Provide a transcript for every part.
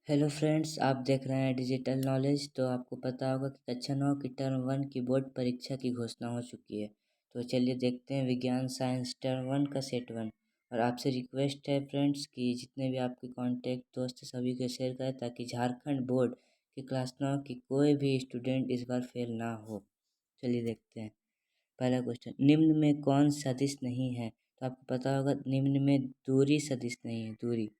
Hello friends, आप देख रहे हैं डिजिटल नॉलेज। तो आपको पता होगा कि कक्षा 9 की टर्म 1 की बोर्ड परीक्षा की घोषणा हो चुकी है। तो चलिए देखते हैं विज्ञान साइंस टर्म 1 का सेट 1। और आपसे रिक्वेस्ट है फ्रेंड्स कि जितने भी आपके कांटेक्ट दोस्त हैं सभी को शेयर करें ताकि झारखंड बोर्ड की क्लास 9 की कोई भी स्टूडेंट इस बार फेल ना हो। चलिए देखते हैं। पहला क्वेश्चन, निम्न में कौन सदिश नहीं है? तो आपको पता होगा निम्न में दूरी सदिश नहीं है, दूरी।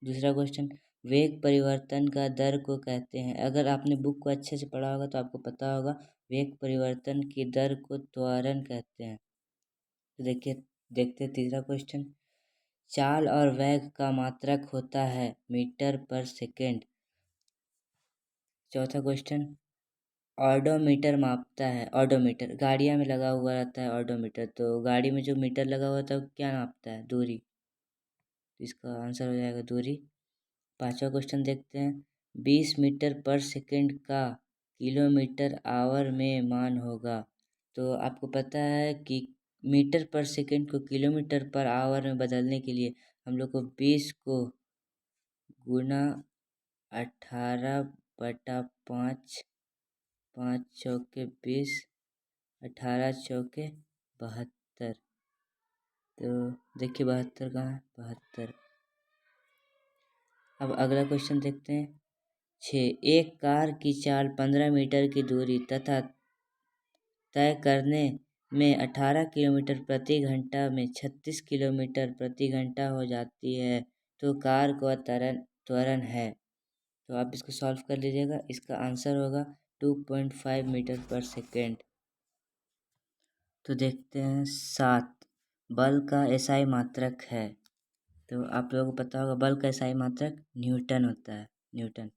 दूसरा क्वेश्चन, वेग परिवर्तन का दर को कहते हैं। अगर आपने बुक को अच्छे से पढ़ा होगा तो आपको पता होगा वेग परिवर्तन की दर को त्वरण कहते हैं। तो देखिए देखते हैं तीसरा क्वेश्चन, चाल और वेग का मात्रक होता है मीटर पर सेकेंड। चौथा क्वेश्चन, ऑडोमीटर मापता है। ऑडोमीटर गाड़ियाँ में लगा हुआ रहता है ऑडोमीटर, तो गाड़ी में जो मीटर लगा हुआ था वो क्या नापता है? दूरी। तो इसका आंसर हो जाएगा दूरी। पांचवा क्वेश्चन देखते हैं, 20 मीटर पर सेकंड का किलोमीटर आवर में मान होगा। तो आपको पता है कि मीटर पर सेकंड को किलोमीटर पर आवर में बदलने के लिए हम लोग को 20 को गुना 18/5, 5 चौके 20, 18 चौके 72। तो देखिए 72 कहाँ है? 72। अब अगला क्वेश्चन देखते हैं। 6, एक कार की चाल 15 मीटर की दूरी तथा तय करने में 18 किलोमीटर प्रति घंटा में 36 किलोमीटर प्रति घंटा हो जाती है तो कार को त्वरण है। तो आप इसको सॉल्व कर लीजिएगा। इसका आंसर होगा 2.5 मीटर पर सेकेंड। तो देखते हैं 7, बल का एसआई मात्रक है। तो आप लोगों को पता होगा बल का एसआई मात्रक न्यूटन होता है, न्यूटन।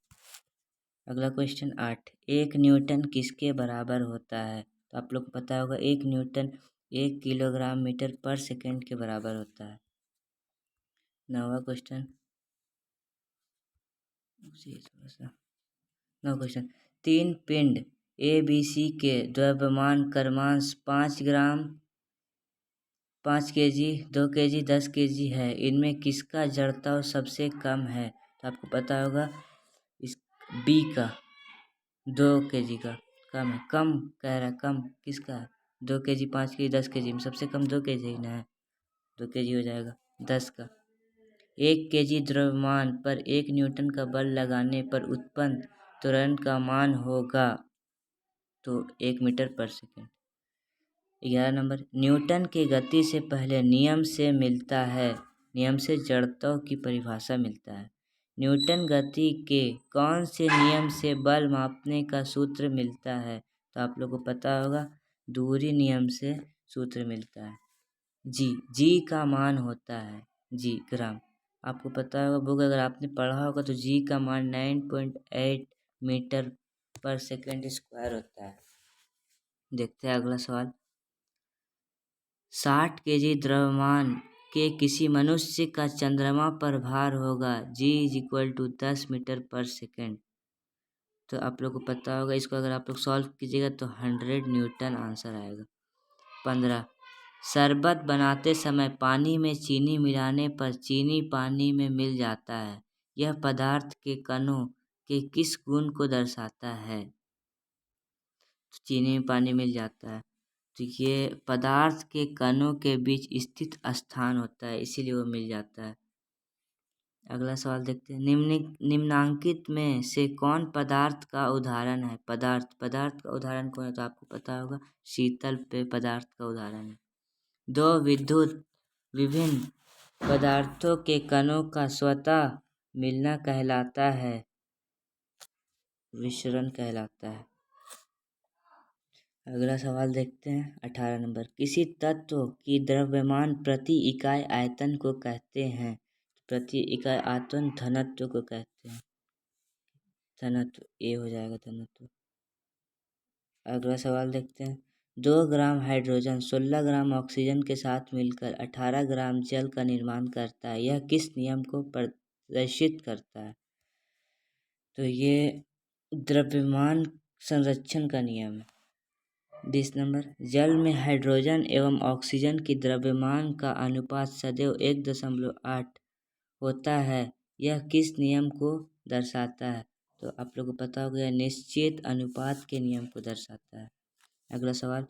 अगला क्वेश्चन 8, एक न्यूटन किसके बराबर होता है? तो आप लोग को पता होगा एक न्यूटन 1 किलोग्राम मीटर पर सेकंड के बराबर होता है। 9वां क्वेश्चन, तीन पिंड ए बी सी के द्रव्यमान क्रमांश 5 ग्राम, 5 केजी, 2 केजी, 10 केजी है। इनमें किसका जड़त्व सबसे कम है? तो आपको पता होगा इस बी का 2 केजी का कम है। कम कह रहा है, कम किसका है? 2 केजी, 5 केजी, 10 केजी में सबसे कम 2 केजी ही ना है। 2 केजी हो जाएगा 10 का। 1 केजी द्रव्यमान पर 1 न्यूटन का बल लगाने पर उत्पन्न त्वरण का मान होगा तो 1 मीटर पर सेकेंड। 11 नंबर, न्यूटन की गति से पहले नियम से मिलता है, नियम से जड़त्व की परिभाषा मिलता है। न्यूटन गति के कौन से नियम से बल मापने का सूत्र मिलता है? तो आप लोग को पता होगा दूरी नियम से सूत्र मिलता है। जी का मान होता है जी ग्राम। आपको पता होगा बुक अगर आपने पढ़ा होगा तो जी का मान 9.8 मीटर पर सेकेंड स्क्वायर होता है। देखते हैं अगला सवाल, 60 केजी द्रव्यमान के किसी मनुष्य का चंद्रमा पर भार होगा जी इज इक्वल टू 10 मीटर पर सेकेंड। तो आप लोग को पता होगा इसको अगर आप लोग सॉल्व कीजिएगा तो 100 न्यूटन आंसर आएगा। 15, शरबत बनाते समय पानी में चीनी मिलाने पर चीनी पानी में मिल जाता है। यह पदार्थ के कणों के किस गुण को दर्शाता है? चीनी में पानी मिल जाता है तो ये पदार्थ के कणों के बीच स्थित स्थान होता है, इसीलिए वो मिल जाता है। अगला सवाल देखते हैं, निम्नांकित में से कौन पदार्थ का उदाहरण है? पदार्थ का उदाहरण कौन है? तो आपको पता होगा शीतल पेय पदार्थ का उदाहरण है। 2 विद्युत विभिन्न पदार्थों के कणों का स्वतः मिलना कहलाता है, विसरण कहलाता है। अगला सवाल देखते हैं 18 नंबर, किसी तत्व की द्रव्यमान प्रति इकाई आयतन को कहते हैं? प्रति इकाई आयतन घनत्व को कहते हैं, घनत्व ए हो जाएगा घनत्व। अगला सवाल देखते हैं, 2 ग्राम हाइड्रोजन 16 ग्राम ऑक्सीजन के साथ मिलकर 18 ग्राम जल का निर्माण करता है। यह किस नियम को प्रदर्शित करता है? तो ये द्रव्यमान संरक्षण का नियम है। 20 नंबर, जल में हाइड्रोजन एवं ऑक्सीजन की द्रव्यमान का अनुपात सदैव 1.8 होता है। यह किस नियम को दर्शाता है? तो आप लोग को पता होगा यह निश्चित अनुपात के नियम को दर्शाता है। अगला सवाल,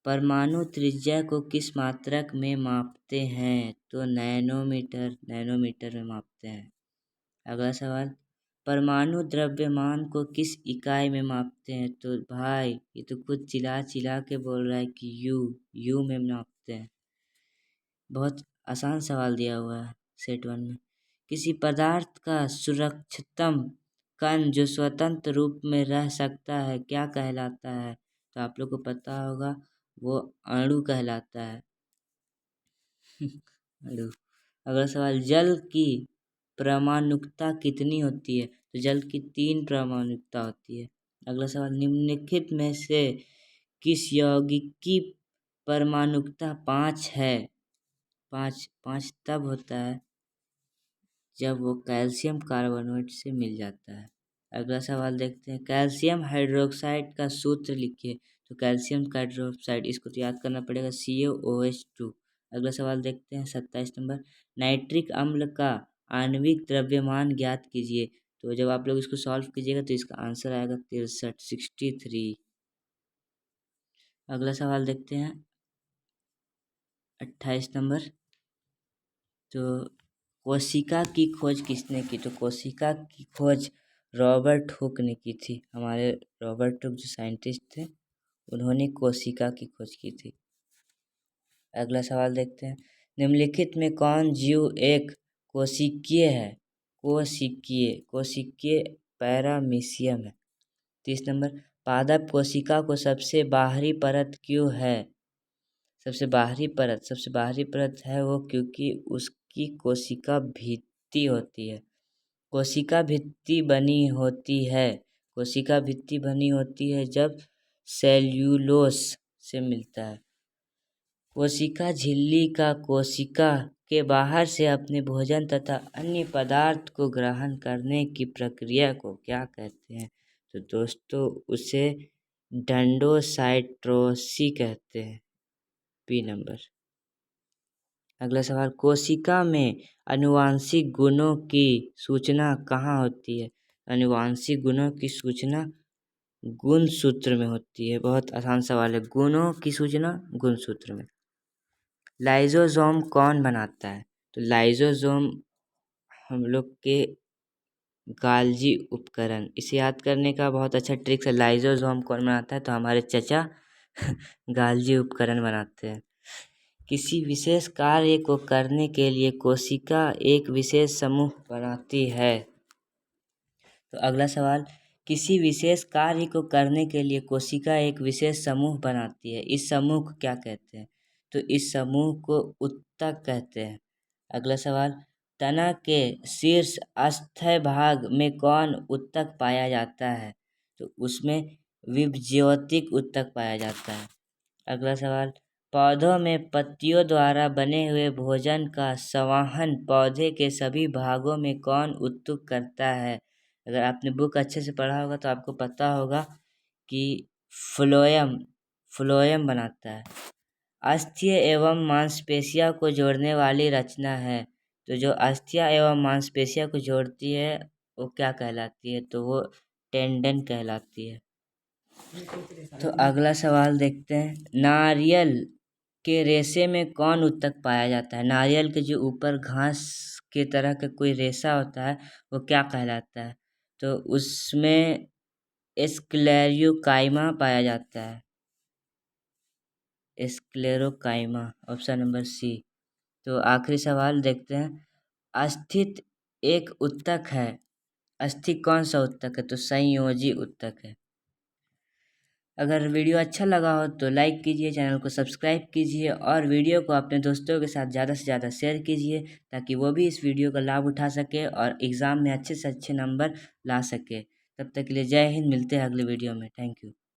परमाणु त्रिज्या को किस मात्रक में मापते हैं? तो नैनोमीटर में मापते हैं। अगला सवाल, परमाणु द्रव्यमान को किस इकाई में मापते हैं? तो भाई ये तो खुद चिल्ला चिल्ला के बोल रहा है कि यू में मापते हैं। बहुत आसान सवाल दिया हुआ है सेट 1 में। किसी पदार्थ का सुरक्षितम कण जो स्वतंत्र रूप में रह सकता है क्या कहलाता है? तो आप लोग को पता होगा वो अणु कहलाता है। अणु। अगला सवाल, जल की परमाणुकता कितनी होती है? तो जल की 3 परमाणुकता होती है। अगला सवाल, निम्नलिखित में से किस यौगिक की परमाणुकता 5 है? 5 तब होता है जब वो कैल्शियम कार्बोनेट से मिल जाता है। अगला सवाल देखते हैं, कैल्शियम हाइड्रोक्साइड का सूत्र लिखिए। तो कैल्शियम हाइड्रोक्साइड, इसको तो याद करना पड़ेगा, CaOH2। अगला सवाल देखते हैं 27 नंबर, नाइट्रिक अम्ल का आणविक द्रव्यमान ज्ञात कीजिए। तो जब आप लोग इसको सॉल्व कीजिएगा तो इसका आंसर आएगा 63। अगला सवाल देखते हैं 28 नंबर, तो कोशिका की खोज किसने की? तो कोशिका की खोज रॉबर्ट हुक ने की थी। हमारे रॉबर्ट हुक जो साइंटिस्ट थे उन्होंने कोशिका की खोज की थी। अगला सवाल देखते हैं, निम्नलिखित में कौन जीव एक कोशिकीय है? कोशिकीय पैरामीशियम है। 30 नंबर, पादप कोशिका को सबसे बाहरी परत क्यों है? सबसे बाहरी परत है वो क्योंकि उसकी कोशिका भित्ति होती है। कोशिका भित्ति बनी होती है जब सेल्यूलोस से मिलता है। कोशिका झिल्ली का कोशिका के बाहर से अपने भोजन तथा अन्य पदार्थ को ग्रहण करने की प्रक्रिया को क्या कहते हैं? तो दोस्तों उसे डंडोसाइटोसिस कहते हैं। B number. अगला सवाल, कोशिका में आनुवांशिक गुणों की सूचना कहाँ होती है? आनुवांशिक गुणों की सूचना गुणसूत्र में होती है। बहुत आसान सवाल है, गुणों की सूचना गुणसूत्र में। लाइसोसोम कौन बनाता है? तो लाइसोसोम हम लोग के गाल्जी उपकरण, इसे याद करने का बहुत अच्छा ट्रिक्स है। लाइसोसोम कौन बनाता है? तो हमारे चचा गाल्जी उपकरण बनाते हैं। किसी विशेष कार्य को करने के लिए कोशिका एक विशेष समूह बनाती है। तो अगला सवाल, किसी विशेष कार्य को करने के लिए कोशिका एक विशेष समूह बनाती है। इस समूह को क्या कहते हैं? तो इस समूह को उत्तक कहते हैं। अगला सवाल, तना के शीर्ष अस्थायी भाग में कौन उत्तक पाया जाता है? तो उसमें विभज्योतिक उत्तक पाया जाता है। अगला सवाल, पौधों में पत्तियों द्वारा बने हुए भोजन का संवहन पौधे के सभी भागों में कौन उत्तक करता है? अगर आपने बुक अच्छे से पढ़ा होगा तो आपको पता होगा कि फ्लोएम बनाता है। अस्थियां एवं मांसपेशियों को जोड़ने वाली रचना है। तो जो अस्थियां एवं मांसपेशियों को जोड़ती है वो क्या कहलाती है? तो वो टेंडन कहलाती है। तो अगला सवाल देखते हैं, नारियल के रेशे में कौन उत्तक पाया जाता है? नारियल के जो ऊपर घास के तरह का कोई रेशा होता है वो क्या कहलाता है? तो उसमें स्क्लेरोकाइमा पाया जाता है। स्क्लेरोकाइमा, ऑप्शन नंबर सी। तो आखिरी सवाल देखते हैं, अस्थित एक उत्तक है। अस्थित कौन सा उत्तक है? तो संयोजी उत्तक है। अगर वीडियो अच्छा लगा हो तो लाइक कीजिए, चैनल को सब्सक्राइब कीजिए और वीडियो को अपने दोस्तों के साथ ज़्यादा से ज़्यादा शेयर कीजिए ताकि वो भी इस वीडियो का लाभ उठा सके और एग्ज़ाम में अच्छे से अच्छे नंबर ला सके। तब तक के लिए जय हिंद, मिलते हैं अगले वीडियो में। Thank you.